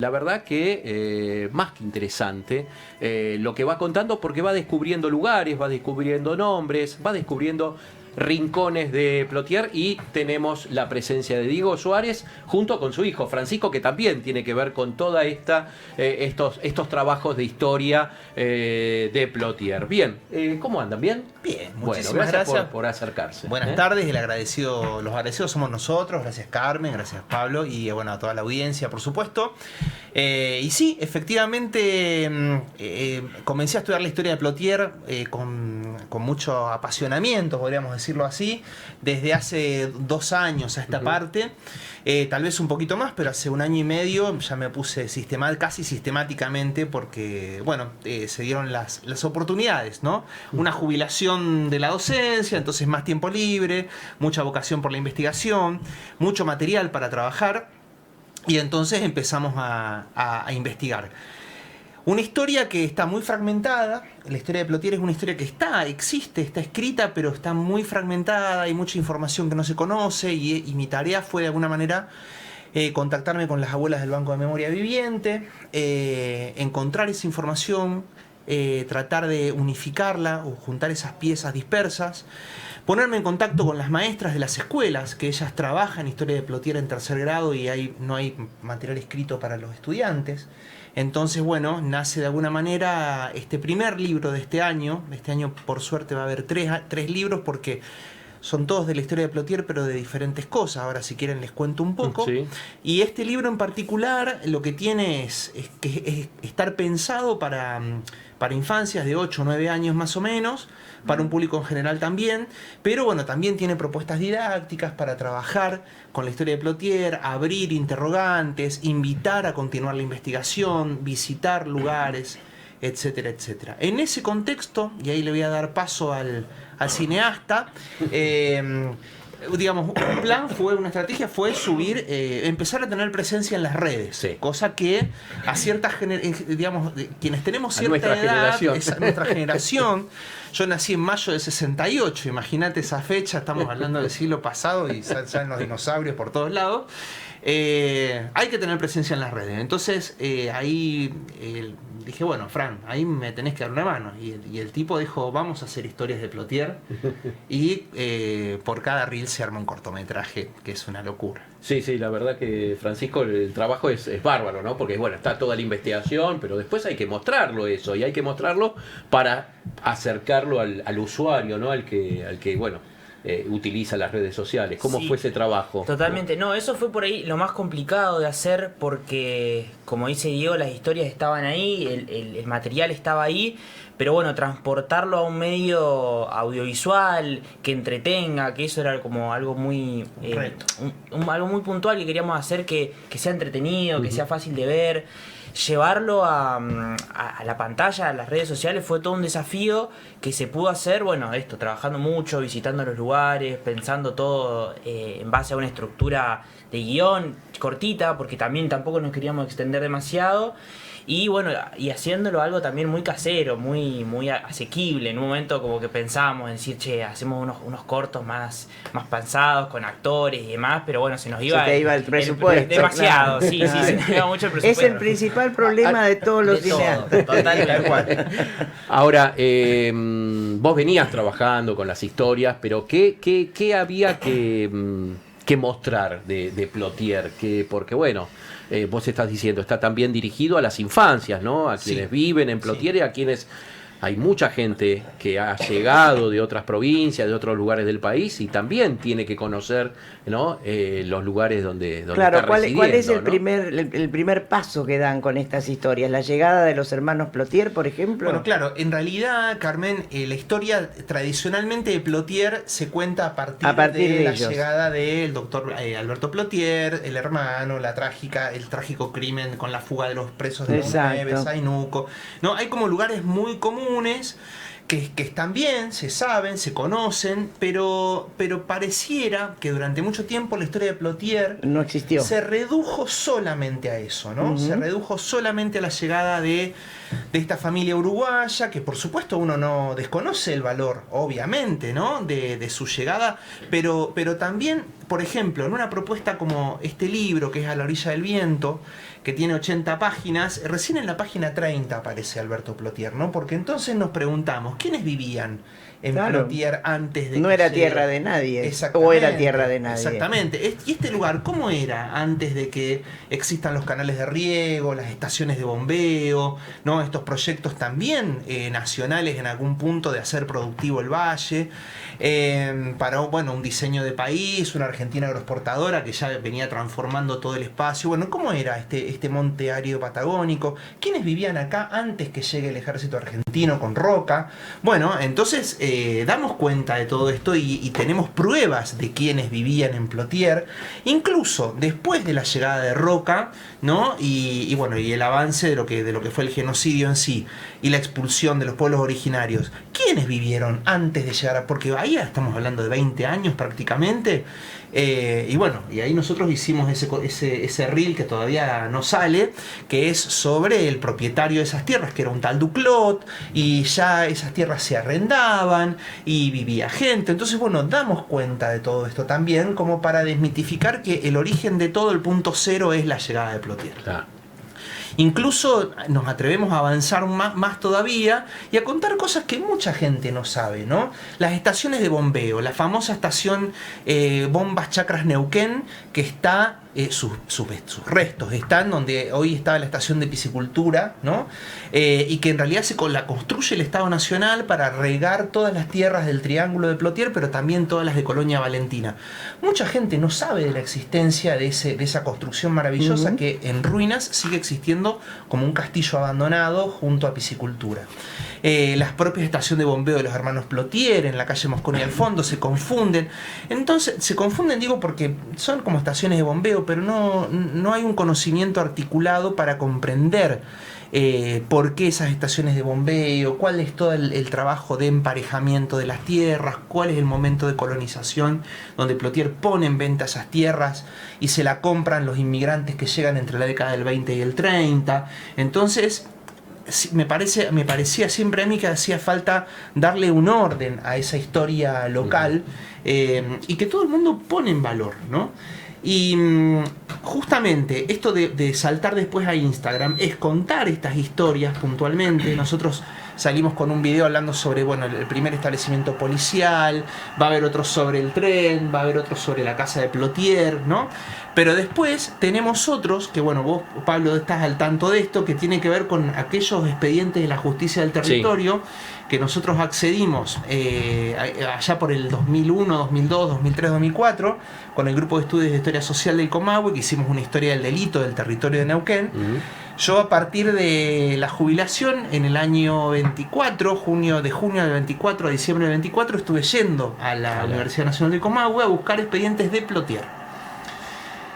La verdad que más que interesante lo que va contando, porque va descubriendo lugares, va descubriendo nombres, va descubriendo rincones de Plotier, y tenemos la presencia de Diego Suárez junto con su hijo Francisco, que también tiene que ver con toda estos trabajos de historia de Plotier. Bien, ¿cómo andan? ¿Bien? Bien, Bueno, muchísimas gracias por acercarse. Buenas tardes, los agradecidos somos nosotros, gracias Carmen, gracias Pablo y bueno, a toda la audiencia, por supuesto. Y sí, efectivamente comencé a estudiar la historia de Plotier con mucho apasionamiento, podríamos decirlo así, desde hace 2 años a esta parte, tal vez un poquito más, pero hace 1 año y medio ya me puse casi sistemáticamente porque, bueno, se dieron las oportunidades, ¿no? Una jubilación de la docencia, entonces más tiempo libre, mucha vocación por la investigación, mucho material para trabajar. Y entonces empezamos a investigar. Una historia que está muy fragmentada. La historia de Plotier es una historia que existe, está escrita, pero está muy fragmentada. Hay mucha información que no se conoce. Y mi tarea fue de alguna manera contactarme con las abuelas del Banco de Memoria Viviente, encontrar esa información, tratar de unificarla o juntar esas piezas dispersas. Ponerme en contacto con las maestras de las escuelas, que ellas trabajan historia de Plotier en 3er grado y no hay material escrito para los estudiantes. Entonces, bueno, nace de alguna manera este primer libro de este año. Este año, por suerte, va a haber 3 libros porque son todos de la historia de Plotier, pero de diferentes cosas. Ahora, si quieren, les cuento un poco. Sí. Y este libro en particular, lo que tiene es estar pensado para infancias de 8 o 9 años más o menos, para un público en general también, pero bueno, también tiene propuestas didácticas para trabajar con la historia de Plotier, abrir interrogantes, invitar a continuar la investigación, visitar lugares, etcétera, etcétera. En ese contexto, y ahí le voy a dar paso al cineasta, digamos, una estrategia fue subir, empezar a tener presencia en las redes, sí. Cosa que a ciertas digamos, quienes tenemos cierta edad, nuestra generación. Yo nací en mayo de 68, imagínate esa fecha, estamos hablando del siglo pasado y salen los dinosaurios por todos lados. Hay que tener presencia en las redes. Entonces ahí dije, bueno, Fran, ahí me tenés que dar una mano. Y el tipo dijo, vamos a hacer historias de Plotier. Y por cada reel se arma un cortometraje, que es una locura. Sí, la verdad que Francisco, el trabajo es bárbaro, ¿no? Porque bueno, está toda la investigación, pero después hay que mostrarlo eso, y hay que mostrarlo para acercarlo al usuario, ¿no? Al que bueno, utiliza las redes sociales. ¿Cómo fue ese trabajo? Totalmente, no, eso fue por ahí lo más complicado de hacer porque, como dice Diego, las historias estaban ahí, el material estaba ahí, pero bueno, transportarlo a un medio audiovisual que entretenga, que eso era como algo muy algo muy puntual que queríamos hacer, que sea entretenido, que sea fácil de ver. Llevarlo a la pantalla, a las redes sociales, fue todo un desafío que se pudo hacer, bueno, trabajando mucho, visitando los lugares, pensando todo en base a una estructura de guión cortita, porque tampoco nos queríamos extender demasiado. Y bueno, y haciéndolo algo también muy casero, muy asequible. En un momento como que pensábamos en decir, che, hacemos unos cortos más pensados, con actores y demás, pero bueno, se nos iba, el presupuesto. Demasiado, claro. sí, se nos iba mucho el presupuesto. Es el principal problema de todos los cineastas. Totalmente. Ahora, vos venías trabajando con las historias, pero ¿qué había que mostrar de Plotier? Porque bueno, vos estás diciendo, está también dirigido a las infancias, ¿no? A quienes viven en Plotier y a quienes... Hay mucha gente que ha llegado de otras provincias, de otros lugares del país, y también tiene que conocer, ¿no? Los lugares donde claro, está residiendo. ¿cuál es el ¿no? primer paso que dan con estas historias? ¿La llegada de los hermanos Plotier, por ejemplo? Bueno, claro, en realidad, Carmen, la historia tradicionalmente de Plotier se cuenta a partir de la ellos. llegada del doctor Alberto Plotier, el hermano, el trágico crimen con la fuga de los presos de los 9, Zainuco. No, hay como lugares muy comunes que están bien, se saben, se conocen, pero pareciera que durante mucho tiempo la historia de Plotier No existió. se redujo solamente a eso, ¿no? Se redujo solamente a la llegada de esta familia uruguaya, que por supuesto uno no desconoce el valor, obviamente, ¿no? De su llegada, pero también, por ejemplo, en una propuesta como este libro, que es A la orilla del viento, que tiene 80 páginas, recién en la página 30 aparece Alberto Plotier, ¿no? Porque entonces nos preguntamos, ¿quiénes vivían en Plotier antes de no que era llegue? tierra de nadie. Exactamente, O era tierra de nadie. Exactamente. ¿Y este lugar cómo era antes de que existan los canales de riego, las estaciones de bombeo, ¿no? Estos proyectos también nacionales en algún punto de hacer productivo el valle, para un diseño de país, una Argentina agroexportadora que ya venía transformando todo el espacio? Bueno, ¿cómo era este monte árido patagónico? ¿Quiénes vivían acá antes que llegue el ejército argentino con Roca? Bueno, entonces damos cuenta de todo esto y tenemos pruebas de quiénes vivían en Plotier, incluso después de la llegada de Roca, ¿no? Y el avance de lo que fue el genocidio en sí y la expulsión de los pueblos originarios. ¿Quiénes vivieron antes de llegar a...? Porque ahí estamos hablando de 20 años prácticamente. Y ahí nosotros hicimos ese reel que todavía no sale, que es sobre el propietario de esas tierras, que era un tal Duclot, y ya esas tierras se arrendaban y vivía gente. Entonces, damos cuenta de todo esto también, como para desmitificar que el origen de todo, el punto cero, es la llegada de Plotier. Claro. Incluso nos atrevemos a avanzar más todavía y a contar cosas que mucha gente no sabe, ¿no? Las estaciones de bombeo, la famosa estación Bombas Chacras Neuquén, que está, sus restos están donde hoy está la estación de piscicultura, ¿no? Y que en realidad la construye el Estado Nacional para regar todas las tierras del Triángulo de Plotier, pero también todas las de Colonia Valentina. Mucha gente no sabe de la existencia de esa construcción maravillosa que en ruinas sigue existiendo como un castillo abandonado junto a piscicultura. Las propias estaciones de bombeo de los hermanos Plotier en la calle Mosconi al fondo se confunden. Entonces, se confunden, digo, porque son como estaciones de bombeo, pero no hay un conocimiento articulado para comprender por qué esas estaciones de bombeo, cuál es todo el trabajo de emparejamiento de las tierras, cuál es el momento de colonización donde Plotier pone en venta esas tierras y se la compran los inmigrantes que llegan entre la década del 20 y el 30. Entonces, me parecía siempre a mí que hacía falta darle un orden a esa historia local y que todo el mundo pone en valor, ¿no? Y justamente esto de saltar después a Instagram es contar estas historias puntualmente. Nosotros salimos con un video hablando sobre el primer establecimiento policial, va a haber otro sobre el tren, va a haber otro sobre la casa de Plotier, ¿no? Pero después tenemos otros, que vos, Pablo, estás al tanto de esto, que tiene que ver con aquellos expedientes de la justicia del territorio, que nosotros accedimos allá por el 2001, 2002, 2003, 2004, con el grupo de estudios de historia social del Comahue, que hicimos una historia del delito del territorio de Neuquén. Yo, a partir de la jubilación en el año 24, de junio del 24 a diciembre del 24, estuve yendo a la Universidad Nacional del Comahue a buscar expedientes de Plotier,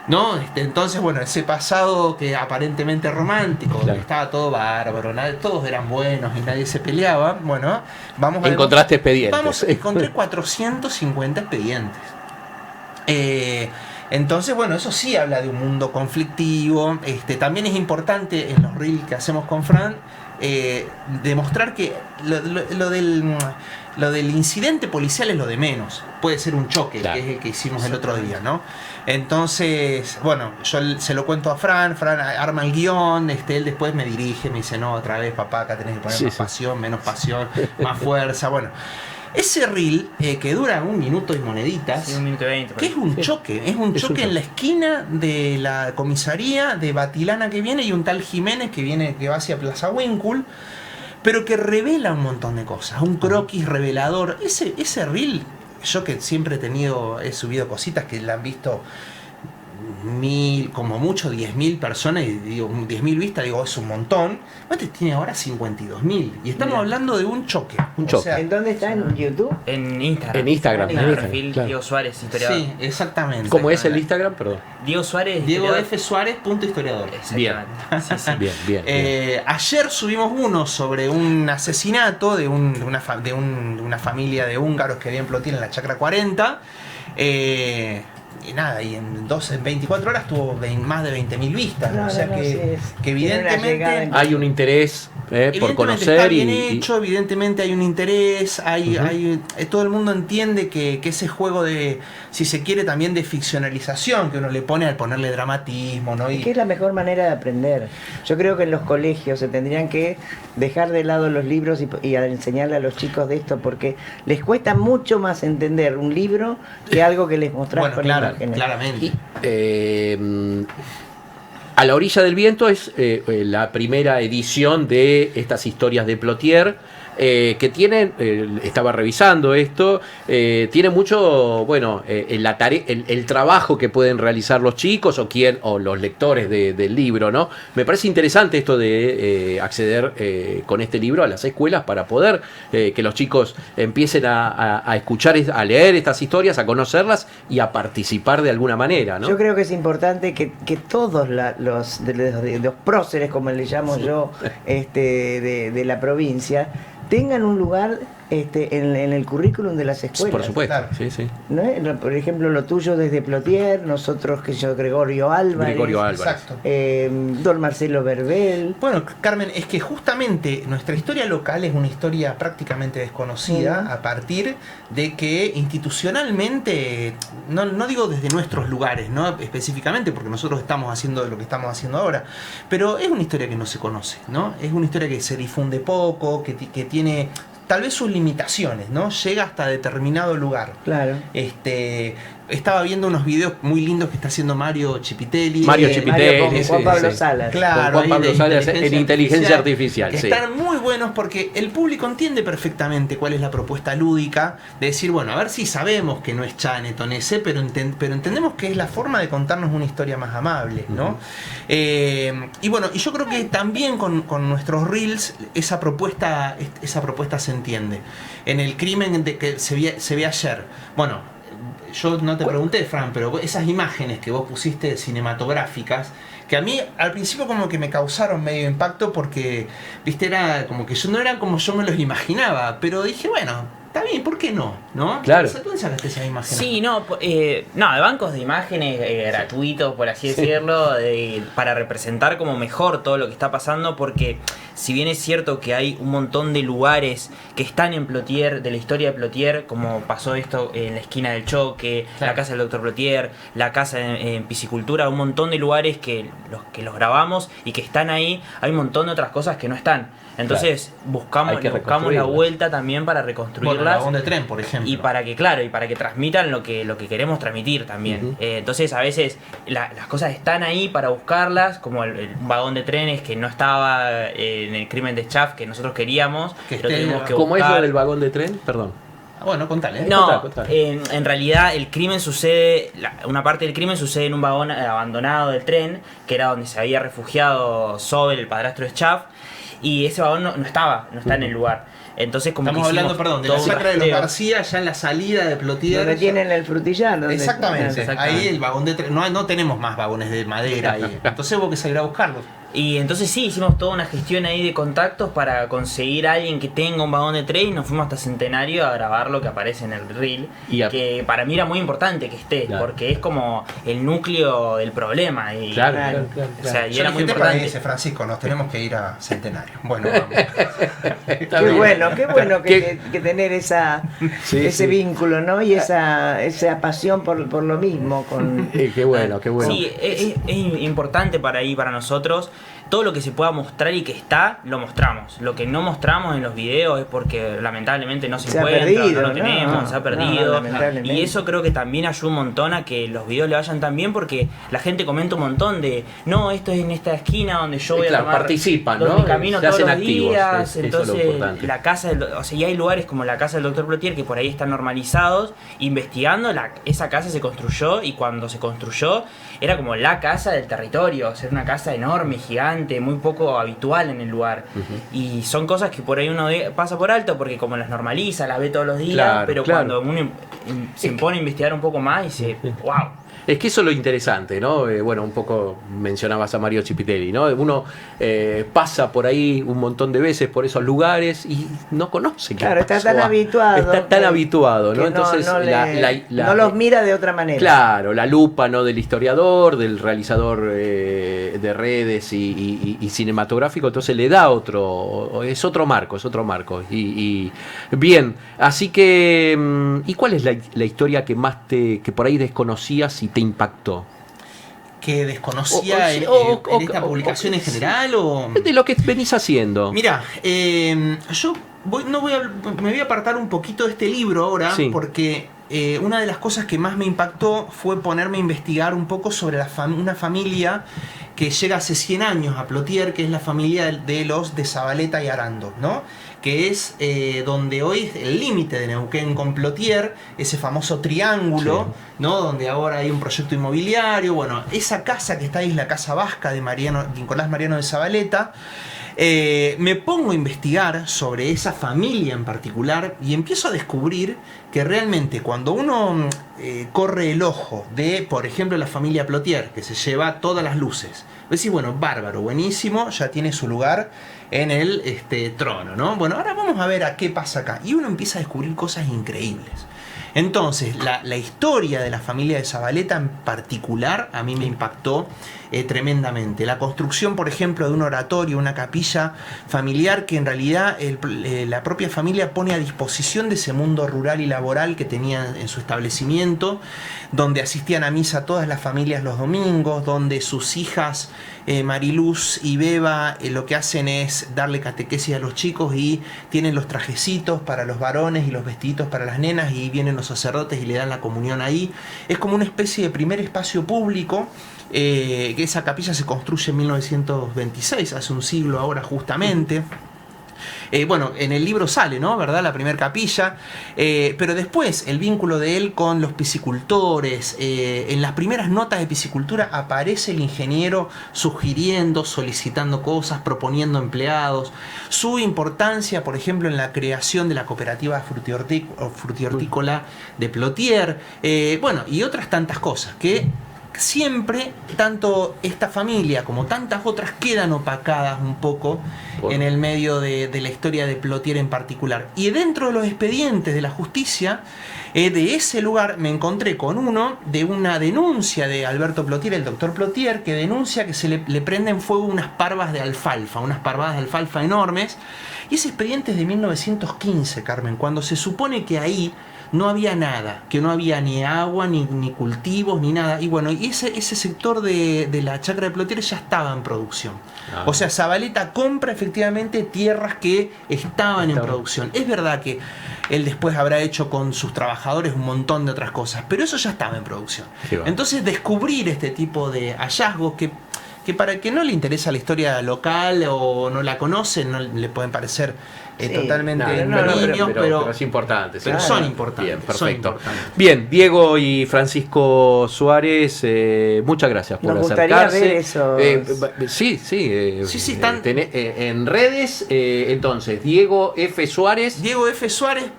¿no? Entonces, ese pasado que aparentemente romántico, donde estaba todo bárbaro, todos eran buenos y nadie se peleaba, vamos a... Encontraste expedientes. Encontré 450 expedientes. Entonces, eso sí habla de un mundo conflictivo. También es importante en los reels que hacemos con Fran demostrar que lo del incidente policial es lo de menos. Puede ser un choque, que es el que hicimos el otro día, ¿no? Entonces, yo se lo cuento a Fran arma el guión, él después me dirige, me dice, no, otra vez, papá, acá tenés que poner más pasión, menos pasión, más fuerza, Ese reel que dura 1 minuto y moneditas, 1 minuto y 20, que es un choque, en la esquina de la comisaría de Batilana que viene y un tal Jiménez que va hacia Plaza Winkle, pero que revela un montón de cosas, un croquis revelador. Ese reel, yo que siempre he subido cositas que la han visto como mucho 10.000 personas, y digo, 10.000 vistas, digo, es un montón. Este tiene ahora 52.000. Y estamos hablando de un choque. Un choque. O sea, ¿En dónde está? ¿En YouTube? En Instagram. En Instagram, En en el Instagram, perfil claro. Diego Suárez, historiador. sí, exactamente. ¿Cómo es el Instagram? Perdón. Diego Suárez, Diego historiador. F. Suárez, .historiador. Exactamente. Sí, sí. Bien, bien. bien. Ayer subimos uno sobre un asesinato de una familia de húngaros que había en Plotier en la Chacra 40. Y nada, y en 24 horas tuvo más de 20.000 vistas. No, o sea no, que, sí, que tiene una llegada evidentemente en- Hay un interés por evidentemente conocer está bien y hecho, evidentemente hay un interés, todo el mundo entiende que ese juego de, si se quiere, también de ficcionalización que uno le pone al ponerle dramatismo, ¿no? Y que es la mejor manera de aprender. Yo creo que en los colegios se tendrían que dejar de lado los libros y a enseñarle a los chicos de esto, porque les cuesta mucho más entender un libro que algo que les mostrás bueno, con claro, imágenes. claramente. A la orilla del viento es la primera edición de estas historias de Plotier. Que tienen, estaba revisando esto, tiene mucho, bueno, el trabajo que pueden realizar los chicos o los lectores del libro, ¿no? Me parece interesante esto de acceder con este libro a las escuelas para poder que los chicos empiecen a escuchar, a leer estas historias, a conocerlas y a participar de alguna manera, ¿no? Yo creo que es importante que todos los próceres, como le llamo yo, de la provincia, tengan un lugar en el currículum de las escuelas. Por supuesto, Claro. sí, sí. ¿No? Por ejemplo, lo tuyo desde Plotier, nosotros, que yo, Gregorio Álvarez, Exacto. don Marcelo Verbel. Bueno, Carmen, es que justamente nuestra historia local es una historia prácticamente desconocida a partir de que institucionalmente, no digo desde nuestros lugares, no específicamente, porque nosotros estamos haciendo lo que estamos haciendo ahora, pero es una historia que no se conoce, ¿no? Es una historia que se difunde poco, que tiene tal vez sus limitaciones, ¿no? Llega hasta determinado lugar. Claro. Estaba viendo unos videos muy lindos que está haciendo Mario Chipitelli. Mario Mario Chipitelli, con sí, Juan Pablo sí. Salas. Claro, Con Juan ahí Pablo de Salas en inteligencia artificial, que sí. están muy buenos porque el público entiende perfectamente cuál es la propuesta lúdica de decir, bueno, a ver si sabemos que no es Chaneton ese, pero entendemos que es la forma de contarnos una historia más amable, ¿no? Y bueno, y yo creo que también con nuestros reels esa propuesta se entiende. En el crimen que se ve ayer, bueno, yo no te pregunté, Fran, pero esas imágenes que vos pusiste cinematográficas, que a mí al principio como que me causaron medio impacto porque, viste, era como que no eran como yo me los imaginaba, pero dije, bueno, está bien, ¿por qué no? ¿No? Claro. ¿Dónde sacaste esas imágenes? Sí, de bancos de imágenes gratuitos, por así decirlo, para representar como mejor todo lo que está pasando, porque si bien es cierto que hay un montón de lugares que están en Plotier, de la historia de Plotier, como pasó esto en la esquina del Choque, Claro. la casa del Dr. Plotier, la casa en Piscicultura, un montón de lugares que los grabamos y que están ahí, hay un montón de otras cosas que no están. Entonces Hay buscamos que la reconstruirlas. vuelta también para Bueno, el reconstruirlas. vagón de tren, por ejemplo. Y para que transmitan lo que queremos transmitir también. Ujú. Entonces a veces las cosas están ahí para buscarlas, como el vagón de trenes que no estaba en el crimen de Schaff que nosotros queríamos, Que lo esté- tuvimos que ¿Cómo es buscar. lo del vagón de tren? Perdón. Bueno, contale. No, Contá. en realidad el crimen sucede, una parte del crimen sucede en un vagón abandonado del tren, que era donde se había refugiado Sobel, el padrastro de Schaff, y ese vagón no está en el lugar. Entonces como Estamos que hicimos hablando, perdón, de la todo un sacra de los rastreo. García, ya en la salida de Plotier. Donde tienen el frutillar. donde- Exactamente. Exactamente. Ahí el vagón de tren. No tenemos más vagones de madera ahí. Entonces hubo que salir a buscarlos. Y entonces sí, hicimos toda una gestión ahí de contactos para conseguir a alguien que tenga un vagón de tren y nos fuimos hasta Centenario a grabar lo que aparece en el reel. Que para mí era muy importante que esté, Claro. porque es como el núcleo del problema. Y, Claro, Claro. claro. O sea, y Yo era dije, muy ¿te importante. parece, Francisco? Nos tenemos que ir a Centenario. Bueno, vamos. Está Qué bien. bueno Qué- que tener Sí, ese sí. vínculo, ¿no? Y esa pasión por lo mismo. Qué bueno, qué bueno. Sí, es importante para nosotros todo lo que se pueda mostrar y que está, lo mostramos. Lo que no mostramos en los videos es porque lamentablemente no se encuentra, perdido, no lo tenemos, no, se ha perdido. lamentablemente. Y eso creo que también ayuda un montón a que los videos le vayan tan bien, porque la gente comenta un montón de, no, esto es en esta esquina donde yo voy a tomar, participan, donde ¿no? camino Se todos hacen los activos, días. eso es lo Entonces, importante. la casa o sea, y hay lugares como la casa del Dr. Plotier que por ahí están normalizados, investigando, esa casa se construyó, y cuando se construyó era como la casa del territorio, o sea, era una casa enorme, gigante, muy poco habitual en el lugar. Y son cosas que por ahí uno pasa por alto porque como las normaliza, las ve todos los días, Claro, pero claro. cuando uno se pone a investigar un poco más y se, wow. Es que eso es lo interesante, ¿no? Bueno, un poco mencionabas a Mario Cipitelli, ¿no? Uno pasa por ahí un montón de veces por esos lugares y no conoce. Claro, está tan habituado. Está tan habituado, ¿no? Que Entonces, no los mira de otra manera. Claro, la lupa, ¿no? Del historiador, del realizador de redes y cinematográfico, entonces le da es otro marco. Y bien, así que, ¿y cuál es la historia que más que por ahí desconocías y te impactó? ¿Que desconocía en esta publicación en general? O... De lo que venís haciendo. Mira, yo me voy a apartar un poquito de este libro ahora, Sí. porque una de las cosas que más me impactó fue ponerme a investigar un poco sobre una familia que llega hace 100 años a Plotier, que es la familia de los de Zabaleta y Arando, ¿no? Que es donde hoy es el límite de Neuquén con Plotier, ese famoso triángulo, sí, ¿no? Donde ahora hay un proyecto inmobiliario. Bueno, esa casa que está ahí es la Casa Vasca de Nicolás Mariano de Zabaleta. Me pongo a investigar sobre esa familia en particular y empiezo a descubrir que realmente cuando uno corre el ojo de, por ejemplo, la familia Plotier, que se lleva todas las luces, decís, bueno, bárbaro, buenísimo, ya tiene su lugar en el trono, ¿no? Bueno, ahora vamos a ver a qué pasa acá. Y uno empieza a descubrir cosas increíbles. Entonces, la historia de la familia de Zabaleta en particular a mí me impactó tremendamente. La construcción, por ejemplo, de un oratorio, una capilla familiar que en realidad la propia familia pone a disposición de ese mundo rural y laboral que tenía en su establecimiento, donde asistían a misa todas las familias los domingos, donde sus hijas Mariluz y Beba lo que hacen es darle catequesis a los chicos y tienen los trajecitos para los varones y los vestiditos para las nenas, y vienen los sacerdotes y le dan la comunión ahí. Es como una especie de primer espacio público. Que esa capilla se construye en 1926, hace un siglo ahora justamente. Bueno, en el libro sale, ¿no? ¿Verdad? La primera capilla. Pero después el vínculo de él con los piscicultores. En las primeras notas de piscicultura aparece el ingeniero sugiriendo, solicitando cosas, proponiendo empleados. Su importancia, por ejemplo, en la creación de la cooperativa frutihortícola de Plotier. Bueno, y otras tantas cosas que siempre, tanto esta familia como tantas otras quedan opacadas un poco en el medio de la historia de Plotier en particular. Y dentro de los expedientes de la justicia de ese lugar me encontré con uno de una denuncia de Alberto Plotier, el doctor Plotier, que denuncia que se le prenden fuego unas parvadas de alfalfa enormes. Y ese expediente es de 1915, Carmen, cuando se supone que ahí no había nada, que no había ni agua, ni cultivos, ni nada. Y bueno, y ese sector de la chacra de Plotier ya estaba en producción. O sea, Zabaleta compra efectivamente tierras que estaban en producción. Es verdad que él después habrá hecho con sus trabajadores un montón de otras cosas, pero eso ya estaba en producción. Entonces, descubrir este tipo de hallazgos que para el que no le interesa la historia local o no la conoce, no le pueden parecer totalmente niños, pero es importante. Pero son importantes. Bien, perfecto. Bien, Diego y Francisco Suárez, muchas gracias por acercarse. Ver eso. Sí, están en redes, entonces, Diego F. Suárez.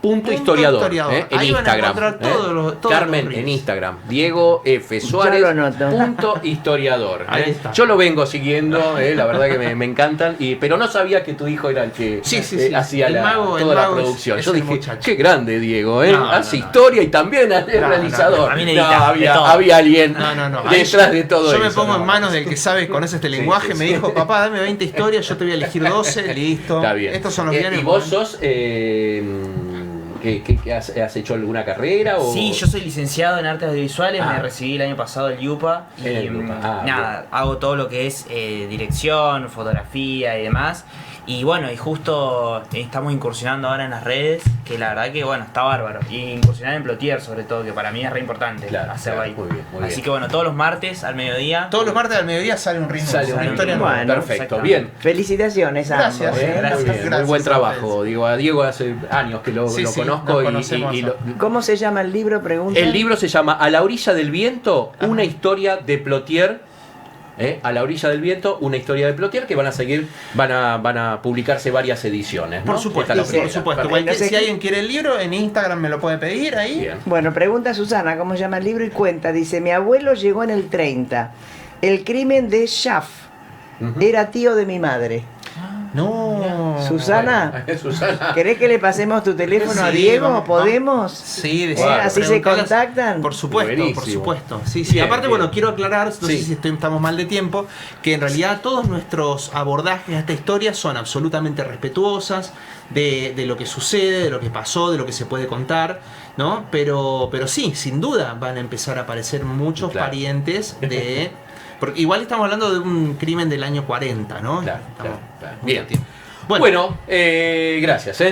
Punto historiador. En ahí Instagram. Van a todo Carmen, en Instagram. Diego F. Suárez. Punto historiador. Ahí está. Yo lo vengo siguiendo, la verdad que me encantan, pero no sabía que tu hijo era el que hacía toda la producción. Yo dije, qué grande Diego, hace historia y también es realizador. Había alguien detrás de todo eso. Yo me pongo en manos del que sabe, conoce este lenguaje, me dijo, papá, dame 20 historias, yo te voy a elegir 12, listo. Está bien. Estos son los guiones. Y vos sos ¿Has hecho alguna carrera? O... Sí, yo soy licenciado en artes audiovisuales, Ah. me recibí el año pasado del IUPA y En el IUPA. Ah, nada, hago todo lo que es dirección, fotografía y demás. Y bueno, y justo estamos incursionando ahora en las redes, que la verdad que bueno, está bárbaro. Y incursionar en Plotier sobre todo, que para mí es re importante Claro, hacerlo claro, ahí. muy bien, muy Así bien. que bueno, todos los martes al mediodía. Todos los martes al mediodía sale un ritmo. Sale una un historia ritmo. nueva. Bueno, Perfecto, exactamente. bien. Felicitaciones a Gracias. ambos, ¿eh? Muy Gracias, bien, muy gracias buen a trabajo. ustedes. Digo, a Diego hace años que lo Sí, sí, conozco nos y conocemos. ¿Cómo se llama el libro? Pregunta. el libro se llama A la orilla del viento, una historia de Plotier. A la orilla del viento, una historia de Plotier, que van a publicarse varias ediciones, ¿no? Por supuesto, Esta es la sí, primera. por supuesto. Perfecto. No sé Si qué- alguien quiere el libro, en Instagram me lo puede pedir ahí. Bien. Bueno, pregunta Susana, ¿cómo se llama el libro? Y cuenta, dice, mi abuelo llegó en el 30. El crimen de Schaff. Ujú. Era tío de mi madre. No. Susana, Bueno, Susana. ¿querés que le pasemos tu teléfono a Sí, Diego? vamos, ¿Podemos? Sí, Así se preguntalas. contactan. Por supuesto, Buenísimo. por supuesto. Sí, sí. Bien, Aparte, bien. bueno, quiero aclarar, no Sí. sé si estamos mal de tiempo, que en realidad todos nuestros abordajes a esta historia son absolutamente respetuosas de lo que sucede, de lo que pasó, de lo que se puede contar, ¿no? Pero sí, sin duda van a empezar a aparecer muchos Claro. parientes de... Porque igual estamos hablando de un crimen del año 40, ¿no? Claro, Estamos claro. mucho Bien. tiempo. Bueno, gracias.